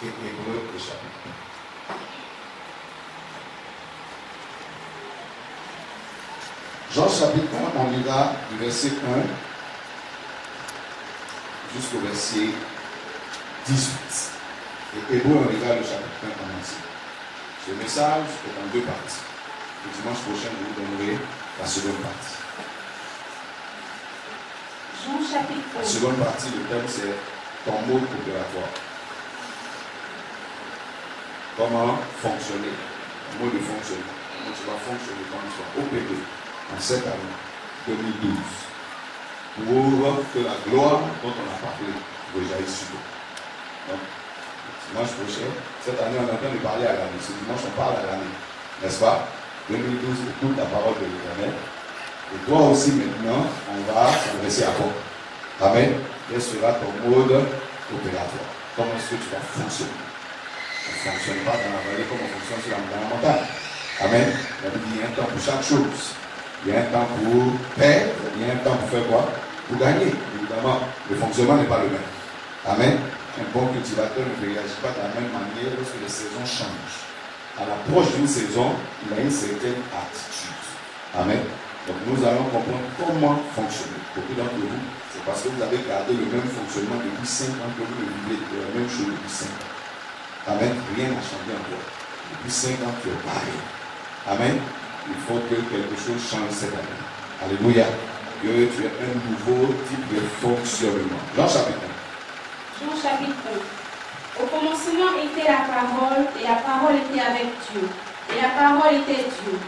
et Hébreux au chapitre 1. Jean chapitre 1, on lira du verset 1 jusqu'au verset 18. Et Hébreux, on lira le chapitre 1 en entier. Ce message est en deux parties. Le dimanche prochain, je vous donnerai la seconde partie. Jean chapitre 1. La seconde partie, le thème, c'est ton mode opératoire. Comment fonctionner, le mode de fonctionner. Comment tu vas fonctionner, comment tu vas opérer en cette année 2012 pour que la gloire dont on a parlé rejaillisse sur toi. Donc, dimanche prochain, cette année, on est en train de parler à l'année. Ce dimanche, on parle à l'année. N'est-ce pas? 2012, écoute la parole de l'Éternel. Et toi aussi, maintenant, on va s'adresser à toi. Amen. Quel sera ton mode opératoire? Comment est-ce que tu vas fonctionner? On ne fonctionne pas dans la vallée comme on fonctionne sur la montagne. Amen. La Bible dit qu'il y a un temps pour chaque chose. Il y a un temps pour perdre, il y a un temps pour faire quoi? Pour gagner. Évidemment, le fonctionnement n'est pas le même. Amen. Un bon cultivateur ne réagit pas de la même manière lorsque les saisons changent. À l'approche d'une saison, il a une certaine attitude. Amen. Donc nous allons comprendre comment fonctionner. Beaucoup d'entre vous, c'est parce que vous avez gardé le même fonctionnement depuis 5 ans que vous vivez de la même chose depuis 5 ans. Amen. Rien n'a changé encore. Depuis 5 ans, tu es pareil. Amen. Il faut que quelque chose change cette année. Alléluia. Que tu aies un nouveau type de fonctionnement. Jean chapitre 1. Jean chapitre 1. Au commencement était la parole, et la parole était avec Dieu. Et la parole était Dieu.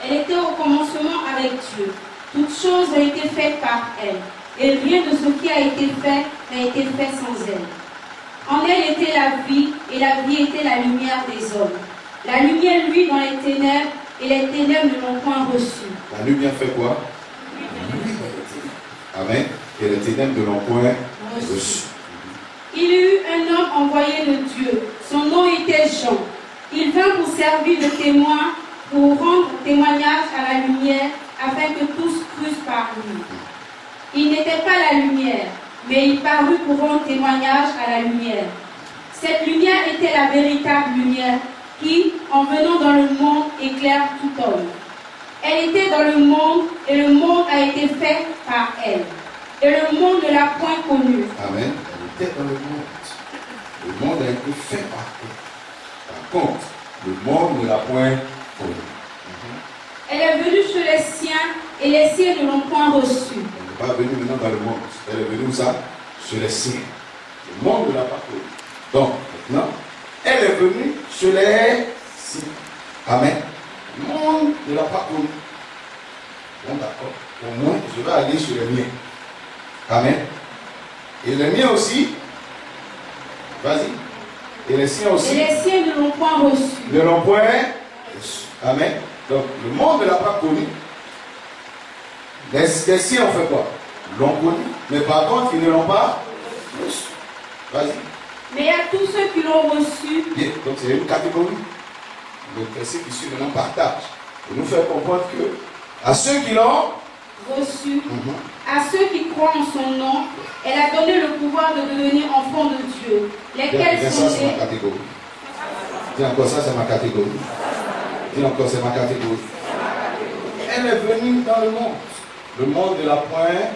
Elle était au commencement avec Dieu. Toutes choses ont été faites par elle. Et rien de ce qui a été fait n'a été fait sans elle. En elle était la vie, et la vie était la lumière des hommes. La lumière luit dans les ténèbres, et les ténèbres ne l'ont point reçue. La lumière fait quoi? Amen. Et les ténèbres ne l'ont point reçue. Il y eut un homme envoyé de Dieu. Son nom était Jean. Il vint pour servir de témoin, pour rendre témoignage à la lumière, afin que tous crussent par lui. Il n'était pas la lumière, mais il parut pour rendre témoignage à la lumière. Cette lumière était la véritable lumière qui, en venant dans le monde, éclaire tout homme. Elle était dans le monde, et le monde a été fait par elle. Et le monde ne l'a point connue. Amen. Elle était dans le monde. Le monde a été fait par elle. Par contre, le monde ne l'a point connue. Elle est venue chez les siens, et les siens ne l'ont point reçue. Elle n'est pas venue maintenant dans le monde. Elle est venue où ça? Chez les siens. Le monde ne l'a pas connue. Donc, maintenant, elle est venue chez les siens. Amen. Le monde ne l'a pas connue. Bon, d'accord. Au moins, je vais aller chez les miens. Amen. Et les miens aussi. Vas-y. Et les siens aussi. Et les siens ne l'ont point reçu. Ne l'ont point reçu. Amen. Donc, le monde ne l'a pas connu. Les siens ont fait quoi? L'ont connu. Mais par contre, ils ne l'ont pas reçu. Vas-y. Mais à tous ceux qui l'ont reçu. Bien. Donc, c'est une catégorie. Le verset qui suit maintenant partage. Pour nous faire comprendre que à ceux qui l'ont reçu, à ceux qui croient en son nom, elle a donné le pouvoir de devenir enfants de Dieu. Lesquels bien, sont ça, c'est ma catégorie. Dis encore ça, c'est ma catégorie. Dis encore, c'est ma catégorie. Elle est venue dans le monde. Le monde de la pointe.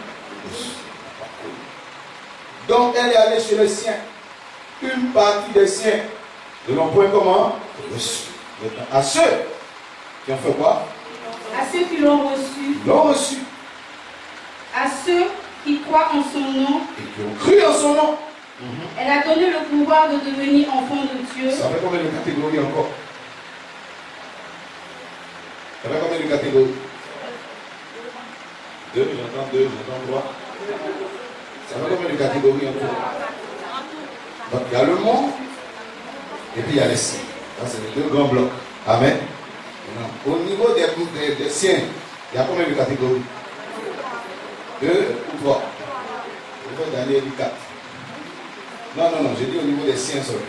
Donc, elle est allée chez les siens. Une partie des siens ne l'ont point comment? Reçu. À ceux qui ont fait quoi? À ceux qui l'ont reçu. L'ont reçu. À ceux qui croient en son nom. Et qui ont cru en son nom. Elle a donné le pouvoir de devenir enfant de Dieu. Ça fait combien de catégories encore? Ça fait combien de catégories? 2, j'entends 2, j'entends 3. Ça fait combien de catégories encore? Donc il y a le monde et puis il y a les siens. Ça, c'est les deux grands blocs. Amen. Au niveau des siens, il y a combien de catégories? 2 ou 3? Je vais Daniel 4. Non, j'ai dit au niveau des siens seulement.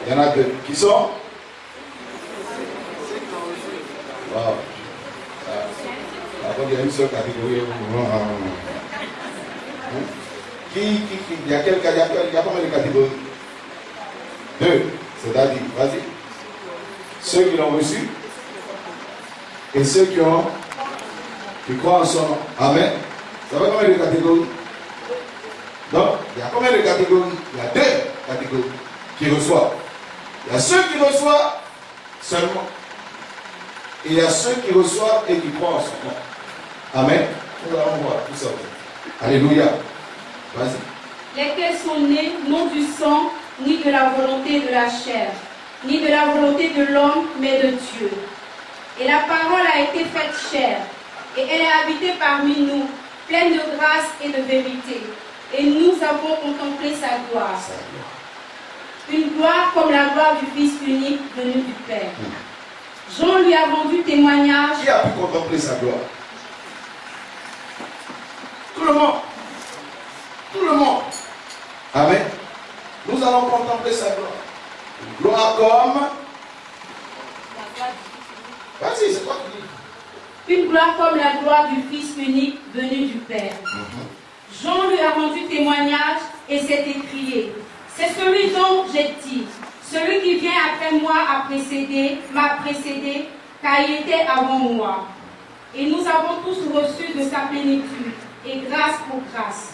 Il y en a 2. Qui sont? Wow. Il y a une seule catégorie. Il y a combien de catégories? 2. C'est-à-dire, vas-y. Ceux qui l'ont reçu et ceux qui croient en son nom. Amen. Ça va combien de catégories? Donc, il y a combien de catégories? Il y a 2 catégories qui reçoivent. Il y a ceux qui reçoivent seulement. Et il y a ceux qui reçoivent et qui croient en son nom. Amen. Nous allons voir tout ça. Alléluia. Vas-y. Lesquels sont nés non du sang, ni de la volonté de la chair, ni de la volonté de l'homme, mais de Dieu. Et la parole a été faite chair, et elle est habitée parmi nous, pleine de grâce et de vérité. Et nous avons contemplé sa gloire. Une gloire comme la gloire du Fils unique venu du Père. Jean lui a rendu témoignage. Qui a pu contempler sa gloire? Tout le monde. Tout le monde. Amen. Nous allons contempler sa gloire. Une gloire comme... Vas-y, c'est quoi qui dit? Une gloire comme la gloire du Fils unique venu du Père. Jean lui a rendu témoignage et s'est écrié. C'est celui dont j'ai dit, celui qui vient après moi m'a précédé, car il était avant moi. Et nous avons tous reçu de sa plénitude, et grâce pour grâce.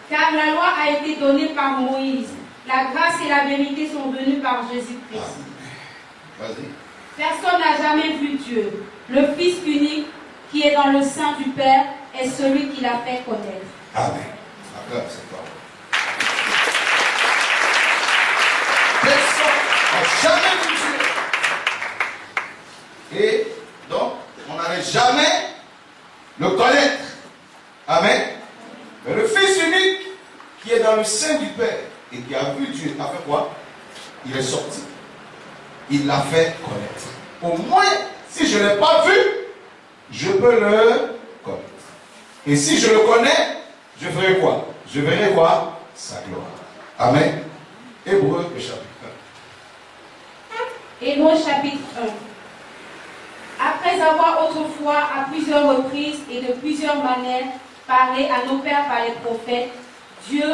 Car la loi a été donnée par Moïse, la grâce et la vérité sont venues par Jésus-Christ. Vas-y. Personne n'a jamais vu Dieu. Le Fils unique qui est dans le sein du Père est celui qui l'a fait connaître. Amen. Acclame cette parole. Personne n'a jamais vu Dieu. Et donc, on n'allait jamais le connaître. Amen. Mais le Fils unique qui est dans le sein du Père et qui a vu Dieu, a fait quoi? Il est sorti. Il l'a fait connaître. Au moins, si je ne l'ai pas vu, je peux le connaître. Et si je le connais, je ferai quoi? Je verrai quoi? Sa gloire. Amen. Hébreux chapitre 1. Hébreux chapitre 1. Après avoir autrefois à plusieurs reprises et de plusieurs manières parlé à nos pères par les prophètes, Dieu,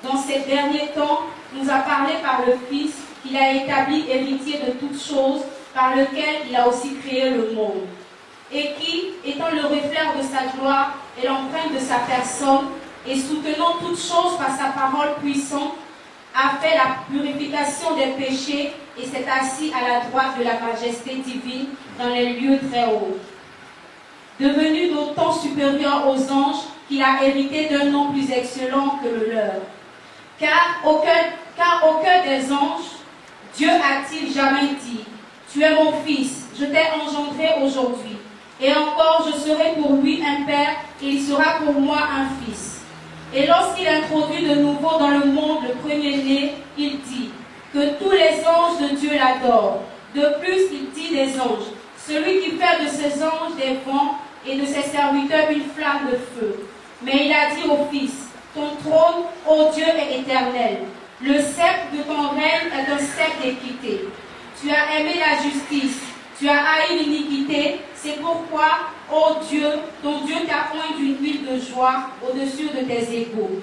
dans ces derniers temps, nous a parlé par le Fils qu'il a établi héritier de toutes choses, par lequel il a aussi créé le monde, et qui, étant le reflet de sa gloire et l'empreinte de sa personne, et soutenant toutes choses par sa parole puissante, a fait la purification des péchés et s'est assis à la droite de la majesté divine dans les lieux très hauts. Devenu d'autant supérieur aux anges qu'il a hérité d'un nom plus excellent que le leur. Car au cœur des anges, Dieu a-t-il jamais dit, « Tu es mon fils, je t'ai engendré aujourd'hui. Et encore, je serai pour lui un père, et il sera pour moi un fils. » Et lorsqu'il introduit de nouveau dans le monde le premier-né, il dit que tous les anges de Dieu l'adorent. De plus, il dit des anges, celui qui fait de ses anges des vents et de ses serviteurs une flamme de feu. Mais il a dit au Fils, ton trône, ô Dieu, est éternel. Le sceptre de ton règne est un sceptre d'équité. Tu as aimé la justice, tu as haï l'iniquité, c'est pourquoi, ô Dieu, ton Dieu t'a oint d'une huile de joie au-dessus de tes égaux.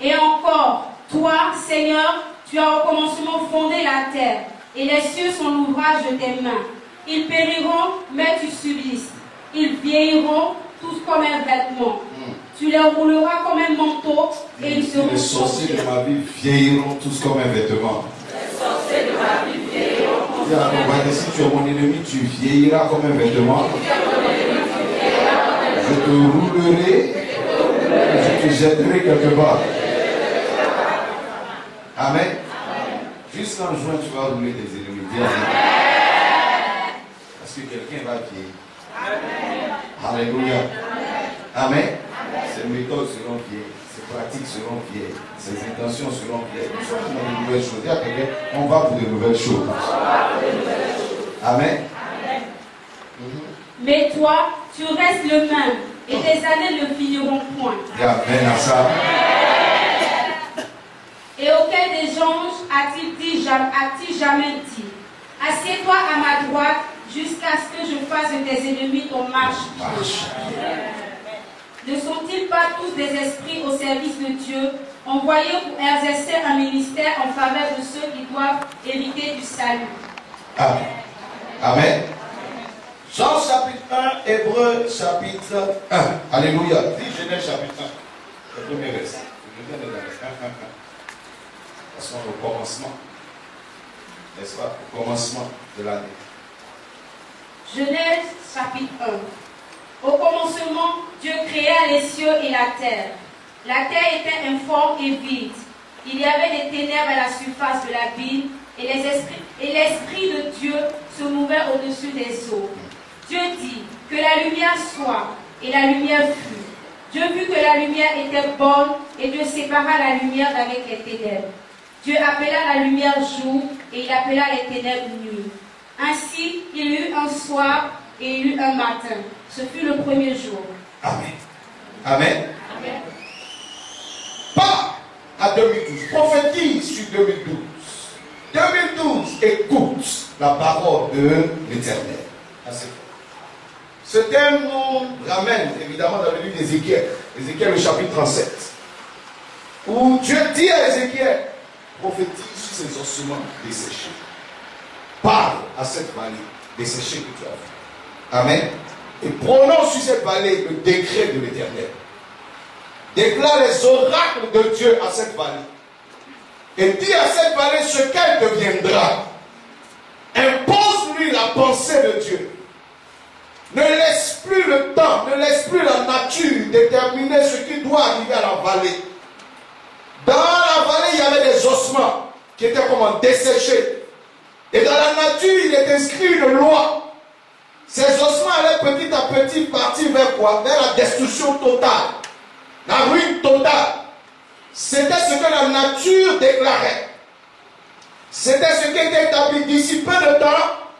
Et encore, toi, Seigneur, tu as au commencement fondé la terre, et les cieux sont l'ouvrage de tes mains. Ils périront, mais tu subsistes. Ils vieilliront, tous comme un vêtement. Tu les rouleras comme un manteau, et ils seront les sorciers de ma vie vieilliront tous comme un vêtement. Les sorciers de ma vie vieilliront. Si tu es mon ennemi, tu vieilliras comme un vêtement. Je te roulerai, je te jetterai quelque part. Amen. Jusqu'en juin, tu vas rouler tes ennemis. Parce que quelqu'un va vieillir. Alléluia. Amen. Ses méthodes seront vieilles, ses pratiques seront vieilles, ses intentions seront vieilles. Nous sommes dans de nouvelles choses. Il y a quelqu'un, on va pour de nouvelles choses. Amen. Mais toi, tu restes le même, et tes années ne finiront point. Amen à ça. Et auquel des anges a-t-il jamais dit, assieds-toi à ma droite jusqu'à ce que je fasse de tes ennemis ton marche. Ne sont-ils pas tous des esprits au service de Dieu, envoyé pour exercer un ministère en faveur de ceux qui doivent hériter du salut. Amen. Amen. Jean chapitre 1, Hébreux chapitre 1. Alléluia. Dis Genèse chapitre 1. Le premier verset. Je viens de la 1. Parce qu'on est au commencement. N'est-ce pas? Au commencement de l'année. Genèse chapitre 1. Au commencement, Dieu créa les cieux et la terre. La terre était informe et vide. Il y avait des ténèbres à la surface de l'abîme et l'Esprit de Dieu se mouvait au-dessus des eaux. Dieu dit que la lumière soit, et la lumière fut. Dieu vit que la lumière était bonne et Dieu sépara la lumière d'avec les ténèbres. Dieu appela la lumière jour et il appela les ténèbres nuit. Ainsi, il y eut un soir et il y eut un matin. Ce fut le premier jour. Amen. Amen. Amen. Pas à 2012. Prophétise sur 2012. 2012, écoute la parole de l'Éternel. Ce thème nous ramène évidemment dans le livre d'Ézéchiel. Ézéchiel, le chapitre 37. Où Dieu dit à Ézéchiel, prophétise sur ces ossements desséchés. Parle à cette vallée desséchée que tu as vue. Amen. Et prononce sur cette vallée le décret de l'Éternel. Déclare les oracles de Dieu à cette vallée. Et dis à cette vallée ce qu'elle deviendra. Impose-lui la pensée de Dieu. Ne laisse plus le temps, ne laisse plus la nature déterminer ce qui doit arriver à la vallée. Dans la vallée, il y avait des ossements qui étaient comme desséchés. Et dans la nature, il est inscrit une loi. Ces ossements allaient petit à petit partir vers quoi? Vers la destruction totale. La ruine totale. C'était ce que la nature déclarait. C'était ce qui était établi. D'ici peu de temps,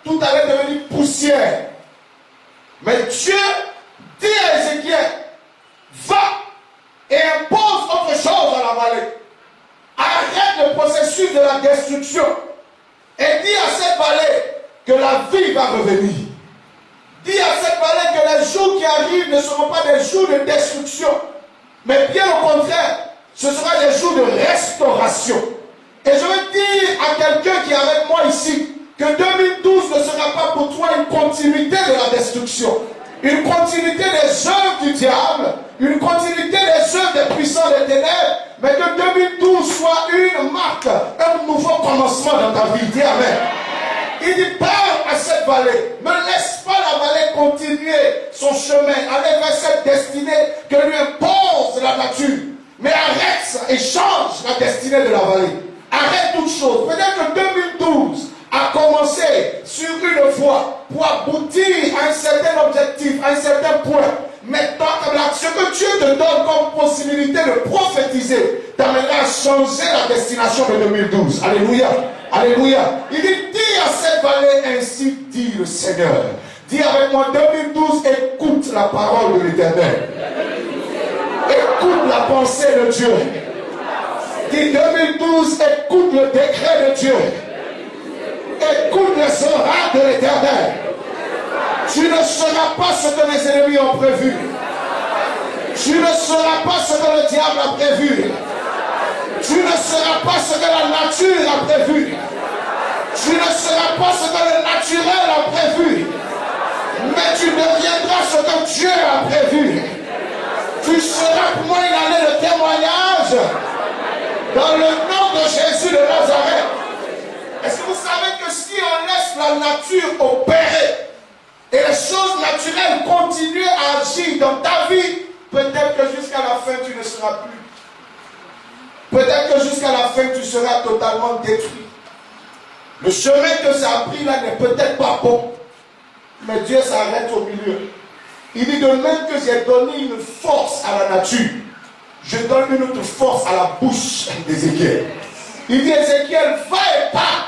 tout allait devenir poussière. Mais Dieu dit à Ézéchiel, va et impose autre chose à la vallée. Arrête le processus de la destruction. Et dis à cette vallée que la vie va revenir. Dis à cette vallée que les jours qui arrivent ne seront pas des jours de destruction. Mais bien au contraire, ce sera des jours de restauration. Et je veux dire à quelqu'un qui est avec moi ici, que 2012 ne sera pas pour toi une continuité de la destruction, une continuité des œuvres du diable, une continuité des œuvres des puissants des ténèbres, mais que 2012 soit une marque, un nouveau commencement dans ta vie. Dis Amen. Il dit, parle à cette vallée, ne laisse pas la vallée continuer son chemin, aller vers cette destinée que lui impose la nature, mais arrête ça et change la destinée de la vallée. Arrête toute chose. Peut-être que 2012 a commencé sur une voie pour aboutir à un certain objectif, à un certain point. Mais ce que Dieu te donne comme possibilité de prophétiser t'amènera à changer la destination de 2012. Alléluia. Alléluia. Il dit, dis à cette vallée, ainsi dit le Seigneur. Dis avec moi, 2012, écoute la parole de l'Éternel. Écoute la pensée de Dieu. Dis 2012, écoute le décret de Dieu. Écoute les oracles de l'Éternel. Tu ne seras pas ce que les ennemis ont prévu. Tu ne seras pas ce que le diable a prévu. Tu ne seras pas ce que la nature a prévu. Tu ne seras pas ce que le naturel a prévu. Mais tu deviendras ce que Dieu a prévu. Tu seras pour moi une année de témoignage dans le nom de Jésus de Nazareth. Est-ce que vous savez que si on laisse la nature opérer et les choses naturelles continuer à agir dans ta vie, peut-être que jusqu'à la fin tu ne seras plus. Peut-être que jusqu'à la fin tu seras totalement détruit. Le chemin que ça a pris là n'est peut-être pas bon, mais Dieu s'arrête au milieu. Il dit de même que j'ai donné une force à la nature, je donne une autre force à la bouche d'Ézéchiel. Il dit Ézéchiel, va et parle.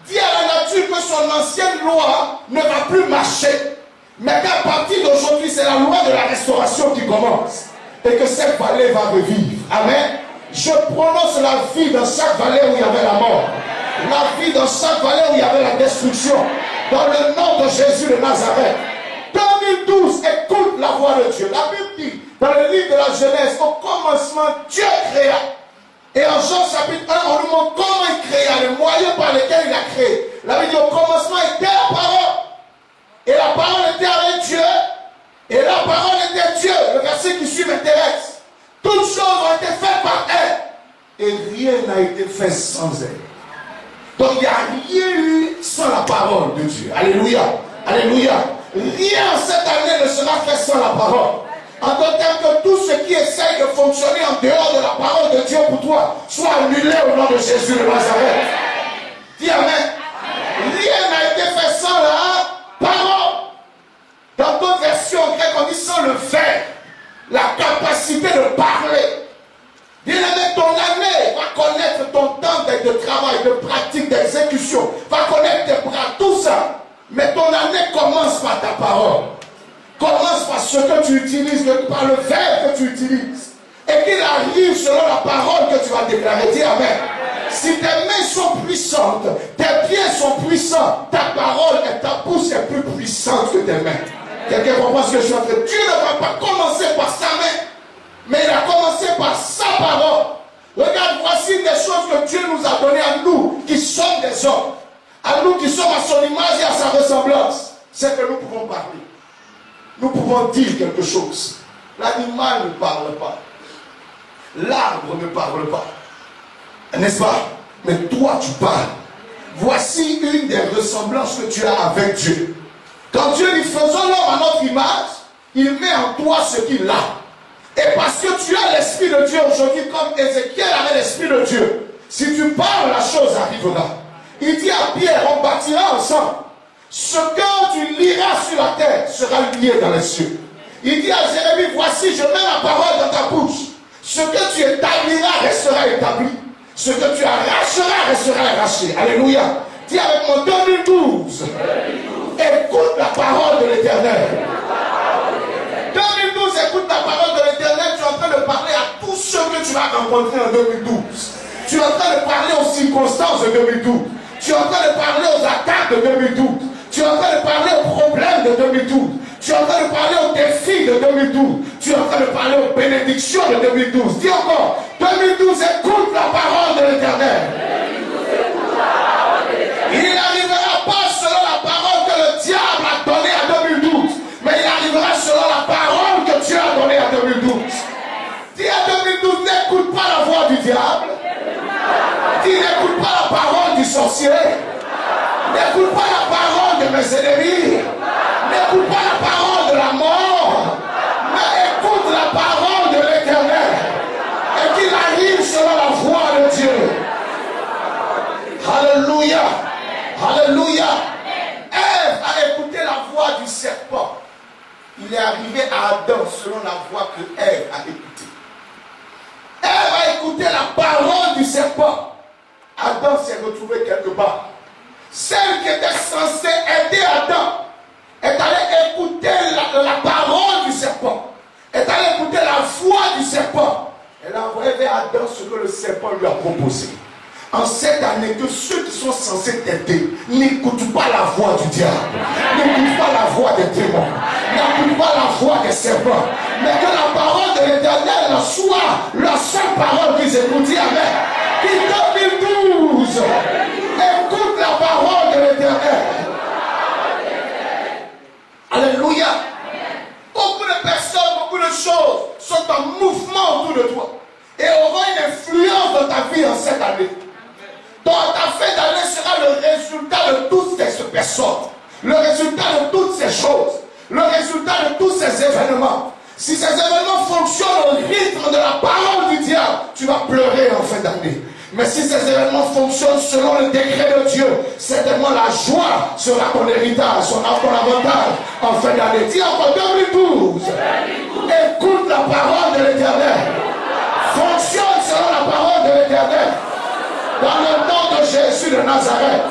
Dis à la nature que son ancienne loi ne va plus marcher. Mais qu'à partir d'aujourd'hui, c'est la loi de la restauration qui commence. Et que cette vallée va revivre. Amen. Je prononce la vie dans chaque vallée où il y avait la mort. La vie dans chaque vallée où il y avait la destruction. Dans le nom de Jésus de Nazareth. 2012, écoute la voix de Dieu. La Bible dit, dans le livre de la Genèse, au commencement, Dieu créa Et en Jean chapitre 1, on nous montre comment il créa, les moyens par lesquels il a créé. La Bible dit au commencement était la parole. Et la parole était avec Dieu. Et la parole était Dieu. Le verset qui suit m'intéresse. Toutes choses ont été faites par elle. Et rien n'a été fait sans elle. Donc il n'y a rien eu sans la parole de Dieu. Alléluia. Alléluia. Rien cette année ne sera fait sans la parole. En d'autres termes, que tout ce qui essaye de fonctionner en dehors de la parole de Dieu pour toi soit annulé au nom de Jésus de Nazareth. Dis Amen. Rien n'a été fait sans la parole. Dans d'autres versions grecques, on dit sans le faire. La capacité de parler. Bien-aimé, ton année va connaître ton temps de travail, de pratique, d'exécution. Va connaître tes bras, tout ça. Mais ton année commence par ta parole. Commence par ce que tu utilises, par le verbe que tu utilises. Et qu'il arrive selon la parole que tu vas déclarer. Dis Amen. Si tes mains sont puissantes, tes pieds sont puissants, ta parole et ta bouche est plus puissante que tes mains. Quelqu'un comprend ce que je suis en train de dire? Dieu ne va pas commencer par sa main, mais il a commencé par sa parole. Regarde, voici des choses que Dieu nous a données à nous, qui sommes des hommes. À nous qui sommes à son image et à sa ressemblance. C'est que nous pouvons parler. Nous pouvons dire quelque chose. L'animal ne parle pas. L'arbre ne parle pas. N'est-ce pas? Mais toi tu parles. Voici une des ressemblances que tu as avec Dieu. Quand Dieu dit faisons l'homme à notre image, il met en toi ce qu'il a. Et parce que tu as l'esprit de Dieu aujourd'hui, comme Ézéchiel avait l'esprit de Dieu, si tu parles, la chose arrivera. Il dit à Pierre, on bâtira ensemble. Ce que tu liras sur la terre sera lié dans les cieux. Il dit à Jérémie, voici, je mets ma parole dans ta bouche. Ce que tu établiras restera établi. Ce que tu arracheras restera arraché. Alléluia. Dis avec moi 2012. Écoute la parole de l'Éternel. 2012, écoute la parole de l'Éternel. Tu es en train de parler à tous ceux que tu vas rencontrer en 2012. Tu es en train de parler aux circonstances de 2012. Tu es en train de parler aux attaques de 2012. Tu es en train de parler aux problèmes de 2012. Tu es en train de parler aux défis de 2012. Tu es en train de parler aux bénédictions de 2012. Dis encore, 2012, écoute la parole de l'Éternel. Il n'arrivera pas selon la parole que le diable a donnée à 2012. Mais il arrivera selon la parole que Dieu a donnée à 2012. Dis à 2012, n'écoute pas la voix du diable. Dis, n'écoute pas la parole du sorcier. N'écoute pas la parole de mes ennemis. N'écoute pas la parole de la mort. Mais écoute la parole de l'Éternel. Et qu'il arrive selon la voix de Dieu. Alléluia. Alléluia. Ève a écouté la voix du serpent. Il est arrivé à Adam selon la voix que Ève a écoutée. Ève a écouté la parole du serpent. Adam s'est retrouvé quelque part. Celle qui était censée aider Adam est allée écouter la parole du serpent. Est allée écouter la voix du serpent. Elle a envoyé vers Adam ce que le serpent lui a proposé. En cette année, que ceux qui sont censés t'aider n'écoutent pas la voix du diable, n'écoutent pas la voix des démons, n'écoutent pas la voix des serpents, mais que la parole de l'Éternel soit la seule parole qu'ils écoutent. Amen. Qui 2012, écoute la parole de l'Éternel. Alléluia. Beaucoup de personnes, beaucoup de choses sont en mouvement autour de toi et auront une influence dans ta vie en cette année. Donc ta fin d'année sera le résultat de toutes ces personnes, le résultat de toutes ces choses, le résultat de tous ces événements. Si ces événements fonctionnent au rythme de la parole du diable, tu vas pleurer en fin d'année. Mais si ces événements fonctionnent selon le décret de Dieu, certainement la joie sera ton héritage, sera ton avantage en fin d'année. Dis encore 2012. Écoute la parole de l'Éternel. Fonctionne selon la parole de l'Éternel. Dans le nom de Jésus de Nazareth.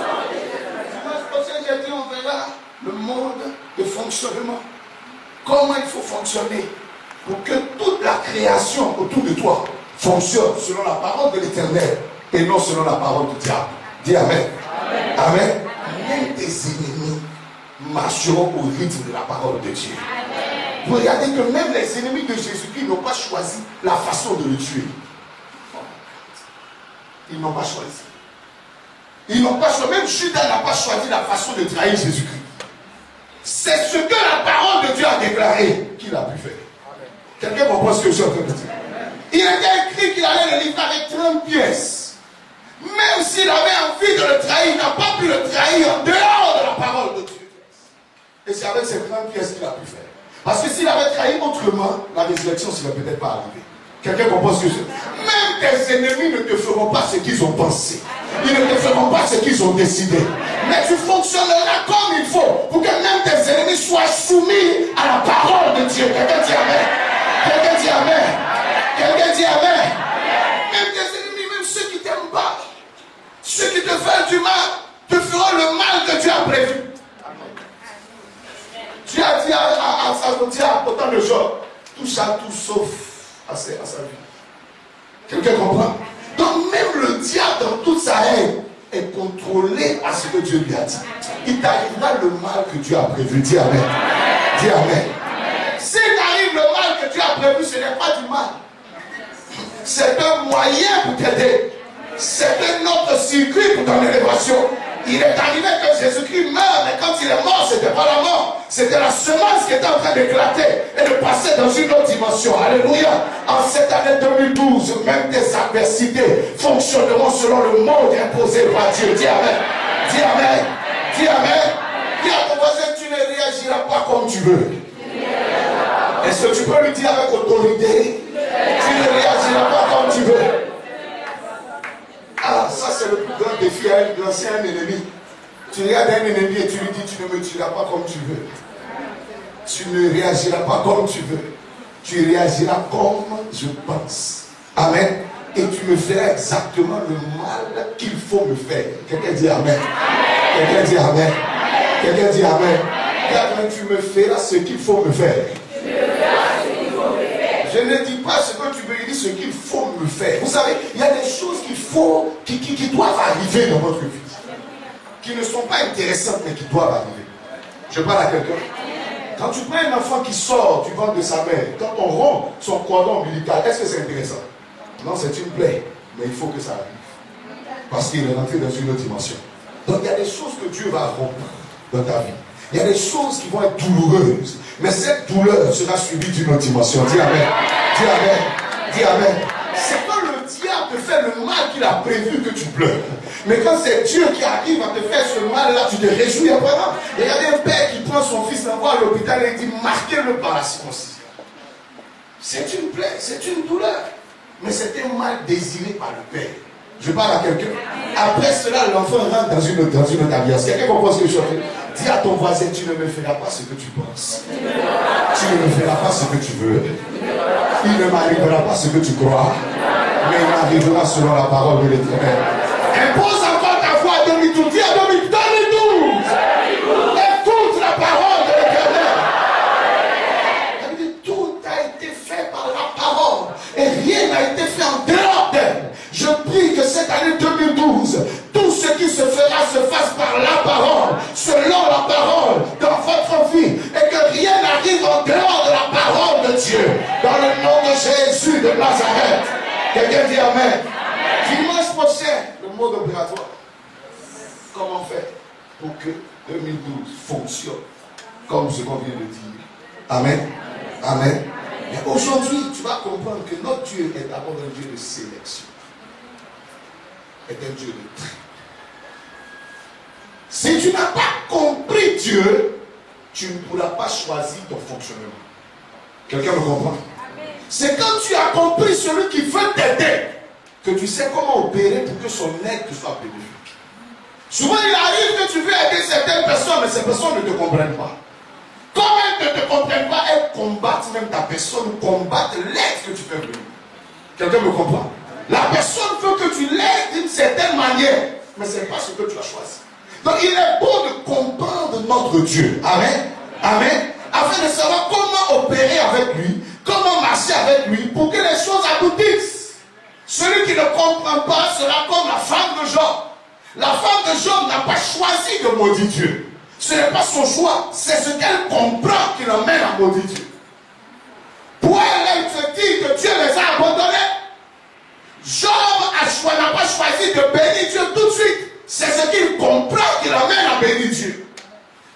Dimanche prochain, j'ai dit, on verra le mode de fonctionnement. Comment il faut fonctionner pour que toute la création autour de toi fonctionne selon la parole de l'Éternel et non selon la parole du diable. Dis Amen. Amen. Amen. Même tes ennemis marcheront au rythme de la parole de Dieu. Amen. Vous regardez que même les ennemis de Jésus-Christ n'ont pas choisi la façon de le tuer. Ils n'ont pas choisi. Ils n'ont pas choisi. Même Judas n'a pas choisi la façon de trahir Jésus-Christ. C'est ce que la parole de Dieu a déclaré qu'il a pu faire. Quelqu'un comprend ce que je suis en train de dire? Il était écrit qu'il allait le livrer avec 30 pièces. Même s'il avait envie de le trahir, il n'a pas pu le trahir en dehors de la parole de Dieu. Et c'est avec ces 30 pièces qu'il a pu faire. Parce que s'il avait trahi autrement, la résurrection ne serait peut-être pas arrivée. Quelqu'un comprend ce que je dis? Même tes ennemis ne te feront pas ce qu'ils ont pensé. Ils ne te feront pas ce qu'ils ont décidé. Mais tu fonctionneras comme il faut pour que même tes ennemis soient soumis à la parole de Dieu. Quelqu'un dit Amen. Quelqu'un dit Amen. Quelqu'un dit Amen. Même tes ennemis, même ceux qui ne t'aiment pas, ceux qui te veulent du mal, te feront le mal que Dieu a prévu. Dieu a dit à autant de gens, touche à tout sauf à sa vie. Quelqu'un comprend? Donc même le diable dans toute sa haine est contrôlé à ce que Dieu lui a dit. Il t'arrivera le mal que Dieu a prévu. Dis Amen. Dis Amen. S'il t'arrive le mal que Dieu a prévu, ce n'est pas du mal. C'est un moyen pour t'aider. C'est un autre circuit pour ton élévation. Il est arrivé que Jésus-Christ meurt, mais quand il est mort, ce n'était pas la mort. C'était la semence qui était en train d'éclater et de passer dans une autre dimension. Alléluia. En cette année 2012, même tes adversités fonctionneront selon le mode imposé par Dieu. Dis Amen. Dis Amen. Dis Amen. Dis à ton voisin, tu ne réagiras pas comme tu veux. Est-ce que tu peux lui dire avec autorité? Tu ne réagiras pas comme tu veux. Ah, ça c'est le plus grand défi à un ancien ennemi. Tu regardes un ennemi et tu lui dis, tu ne me tueras pas comme tu veux. Tu ne réagiras pas comme tu veux. Tu réagiras comme je pense. Amen. Et tu me feras exactement le mal qu'il faut me faire. Quelqu'un dit Amen. Quelqu'un dit Amen. Quelqu'un dit Amen. Tu me feras ce qu'il faut me faire. Je ne dis pas ce que tu veux, je dis ce qu'il faut me faire. Vous savez, il y a des choses qui doivent arriver dans votre vie. Qui ne sont pas intéressantes, mais qui doivent arriver. Je parle à quelqu'un. Quand tu prends un enfant qui sort du ventre de sa mère, quand on rompt son cordon ombilical, est-ce que c'est intéressant? Non, c'est une plaie. Mais il faut que ça arrive. Parce qu'il est rentré dans une autre dimension. Donc il y a des choses que Dieu va rompre dans ta vie. Il y a des choses qui vont être douloureuses. Mais cette douleur sera suivie d'une autre dimension. Dis Amen. Dis Amen. Dis Amen. C'est quand le diable te fait le mal qu'il a prévu que tu pleures. Mais quand c'est Dieu qui arrive à te faire ce mal-là, tu te réjouis apparemment. Il y a un père qui prend son fils, l'envoie à l'hôpital et il dit, marquez-le par la circoncision. C'est une plaie, c'est une douleur. Mais c'est un mal désiré par le père. Je parle à quelqu'un. Après cela, l'enfant rentre dans une autre alliance. Quelqu'un comprend ce que je suis en train de dire? Dis à ton voisin, tu ne me feras pas ce que tu penses. Tu ne me feras pas ce que tu veux. Il ne m'arrivera pas ce que tu crois. Mais il m'arrivera selon la parole de l'Éternel. Impose encore ta voix à 2012. Dis à 2012. Écoute la parole de l'Éternel. Tout a été fait par la parole. Et rien n'a été fait en dehors d'elle. Je prie que cette année 2012, tout ce qui se fera se fasse par la parole, selon la parole, dans votre vie, et que rien n'arrive en dehors de la parole de Dieu. Dans le nom de Jésus de Nazareth. Quelqu'un dit Amen. Dimanche prochain, le mode opératoire. Comment faire pour que 2012 fonctionne comme ce qu'on vient de dire? Amen. Amen. Et aujourd'hui, tu vas comprendre que notre Dieu est d'abord un Dieu de sélection. Est un Dieu de tri. Si tu n'as pas compris Dieu, tu ne pourras pas choisir ton fonctionnement. Quelqu'un me comprend? C'est quand tu as compris celui qui veut t'aider que tu sais comment opérer pour que son aide te soit bénéfique. Souvent il arrive que tu veux aider certaines personnes, mais ces personnes ne te comprennent pas. Comme elles ne te comprennent pas, elles combattent même ta personne, combattent l'aide que tu fais venir. Quelqu'un me comprend? La personne veut que tu l'aides d'une certaine manière, mais ce n'est pas ce que tu as choisi. Donc il est bon de comprendre notre Dieu. Amen. Amen. Afin de savoir comment opérer avec lui, comment marcher avec lui, pour que les choses aboutissent. Celui qui ne comprend pas sera comme la femme de Job. La femme de Job n'a pas choisi de maudire Dieu. Ce n'est pas son choix, c'est ce qu'elle comprend qui l'emmène à maudire Dieu. Pour elle, elle se dit que Dieu les a abandonnés. Job a n'a pas choisi de bénir Dieu tout de suite. C'est ce qu'il comprend qui l'amène à bénir Dieu.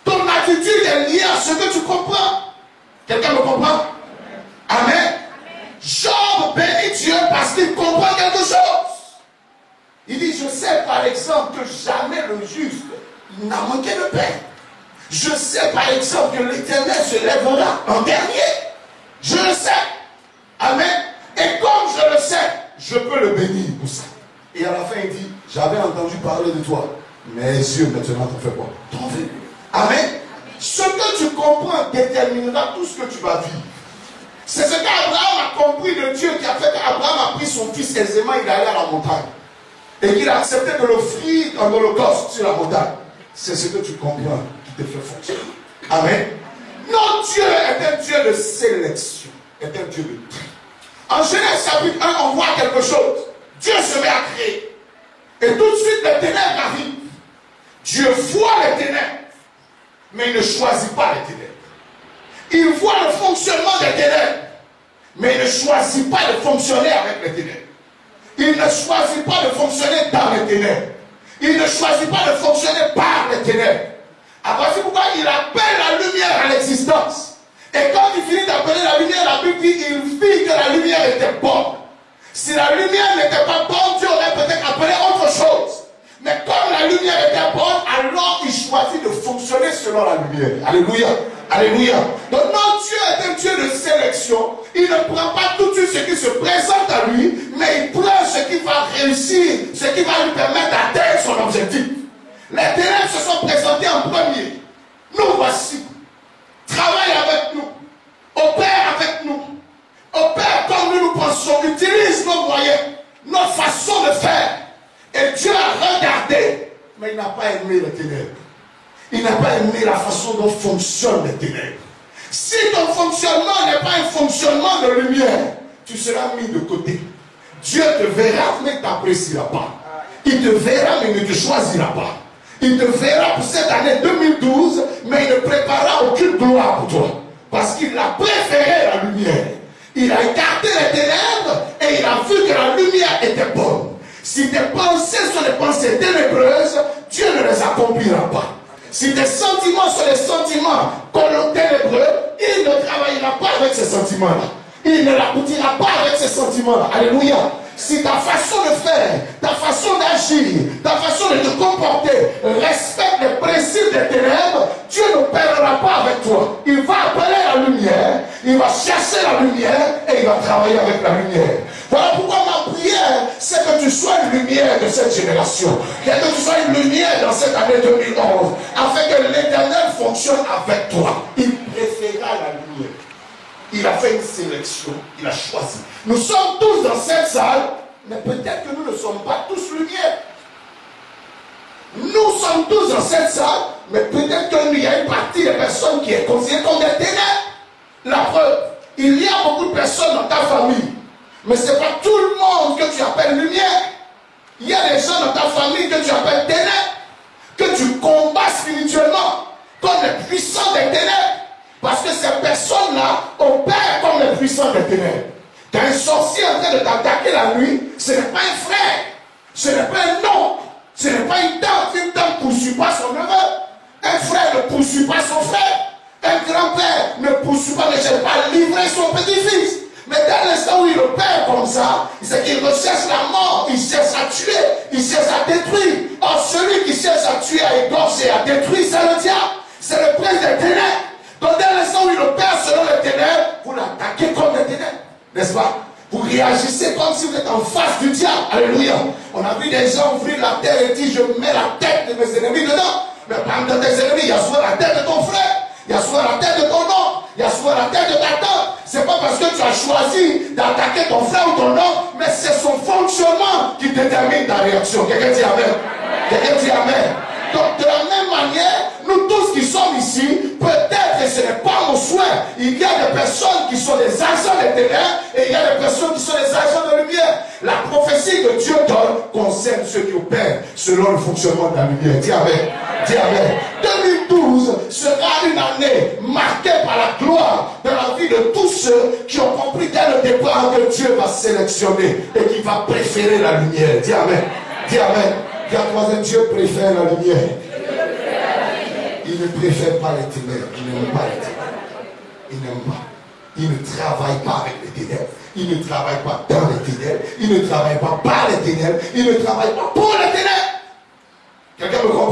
Ton attitude est liée à ce que tu comprends. Quelqu'un me comprend? Amen. Job bénit Dieu parce qu'il comprend quelque chose. Il dit, je sais par exemple que jamais le juste n'a manqué de paix. Je sais par exemple que l'Éternel se lèvera en dernier. Je le sais. Amen. Et comme je le sais, je peux le bénir pour ça. Et à la fin, il dit, j'avais entendu parler de toi. Mes yeux maintenant t'ont fait quoi? T'ont vu. Amen. Ce que tu comprends déterminera tout ce que tu vas vivre. C'est ce qu'Abraham a compris de Dieu qui a fait qu'Abraham a pris son fils aisément, il est allé à la montagne. Et qu'il a accepté de l'offrir en holocauste sur la montagne. C'est ce que tu comprends qui te fait fonctionner. Amen. Notre Dieu est un Dieu de sélection. Est un Dieu de tri. En Genèse chapitre 1, on voit quelque chose. Dieu se met à créer. Et tout de suite, les ténèbres arrivent. Dieu voit les ténèbres. Mais il ne choisit pas les ténèbres. Il voit le fonctionnement des ténèbres. Mais il ne choisit pas de fonctionner avec les ténèbres. Il ne choisit pas de fonctionner dans les ténèbres. Il ne choisit pas de fonctionner par les ténèbres. C'est pourquoi il appelle la lumière à l'existence. Et quand il finit d'appeler la lumière, la Bible dit il vit que la lumière était bonne. Si la lumière n'était pas bonne, Dieu aurait peut-être appelé autre chose. Mais comme la lumière était bonne, alors il choisit de fonctionner selon la lumière. Alléluia. Alléluia. Donc notre Dieu est un Dieu de sélection. Il ne prend pas tout de suite ce qui se présente à lui, mais il prend ce qui va réussir, ce qui va lui permettre d'atteindre son objectif. Les ténèbres se sont présentées en premier. Nous voici. Travaille avec nous. Opère avec nous. Opère comme nous pensons. Utilise nos moyens, notre façon de faire. Et Dieu a regardé, mais il n'a pas aimé les ténèbres. Il n'a pas aimé la façon dont fonctionnent les ténèbres. Si ton fonctionnement n'est pas un fonctionnement de lumière, tu seras mis de côté. Dieu te verra, mais ne t'appréciera pas. Il te verra, mais ne te choisira pas. Il te verra pour cette année 2012, mais il ne préparera aucune gloire pour toi. Parce qu'il a préféré la lumière. Il a écarté les ténèbres et il a vu que la lumière était bonne. Si tes pensées sont des pensées ténébreuses, Dieu ne les accomplira pas. Si tes sentiments sont des sentiments ténébreux, il ne travaillera pas avec ces sentiments-là. Il ne l'aboutira pas avec ces sentiments-là. Alléluia. Si ta façon de faire, ta façon d'agir, ta façon de te comporter respecte les principes des ténèbres, Dieu n'opérera pas avec toi. Il va appeler la lumière, il va chercher la lumière et il va travailler avec la lumière. Voilà pourquoi ma prière, c'est que tu sois une lumière de cette génération. Que tu sois une lumière dans cette année 2011, afin que l'Éternel fonctionne avec toi. Il préférera la lumière. Il a fait une sélection, il a choisi. Nous sommes tous dans cette salle, mais peut-être que nous ne sommes pas tous lumière. Nous sommes tous dans cette salle, mais peut-être qu'il y a une partie des personnes qui est considérée comme des ténèbres. La preuve, il y a beaucoup de personnes dans ta famille, mais ce n'est pas tout le monde que tu appelles lumière. Il y a des gens dans ta famille que tu appelles ténèbres, que tu combats spirituellement, comme les puissants des ténèbres. Parce que ces personnes-là opèrent comme les puissants des ténèbres. Quand un sorcier est en train de t'attaquer la nuit, ce n'est pas un frère, ce n'est pas un oncle, ce n'est pas une tante ne poursuit pas son neveu, un frère ne poursuit pas son frère, un grand-père ne poursuit pas, ne cherche pas à livrer son petit-fils. Mais dès l'instant où il opère comme ça, c'est qu'il recherche la mort, il cherche à tuer, il cherche à détruire. Or, celui qui cherche à tuer, à égorger, à détruire, c'est le diable, c'est le prince des ténèbres. Donc dès l'instant où il opère selon les ténèbres, vous l'attaquez comme les ténèbres, n'est-ce pas? Vous réagissez comme si vous êtes en face du diable. Alléluia. On a vu des gens ouvrir la terre et dire, je mets la tête de mes ennemis dedans. Mais parmi tes ennemis, il y a souvent la tête de ton frère, il y a souvent la tête de ton oncle, il y a souvent la tête de ta tante. C'est pas parce que tu as choisi d'attaquer ton frère ou ton oncle, mais c'est son fonctionnement qui détermine ta réaction. Quelqu'un dit amen. Quelqu'un dit amen. Donc de la même manière, nous tous qui sommes ici, peut-être que ce n'est pas mon souhait. Il y a des personnes qui sont des agents des ténèbres et il y a des personnes qui sont des agents de lumière. La prophétie que Dieu donne concerne ceux qui opèrent selon le fonctionnement de la lumière. Dis amen. Dis amen. 2012 sera une année marquée par la gloire dans la vie partie de tous ceux qui ont compris dès le départ que Dieu va sélectionner et qui va préférer la lumière. Dis Amen. Dis Amen. Dis à toi, Dieu préfère la lumière. Il ne préfère pas les ténèbres. Il n'aime pas les ténèbres. Il n'aime pas. Il ne travaille pas avec les ténèbres. Il ne travaille pas dans les ténèbres. Il ne travaille pas par les ténèbres. Il ne travaille pas pour les ténèbres. Quelqu'un me comprend?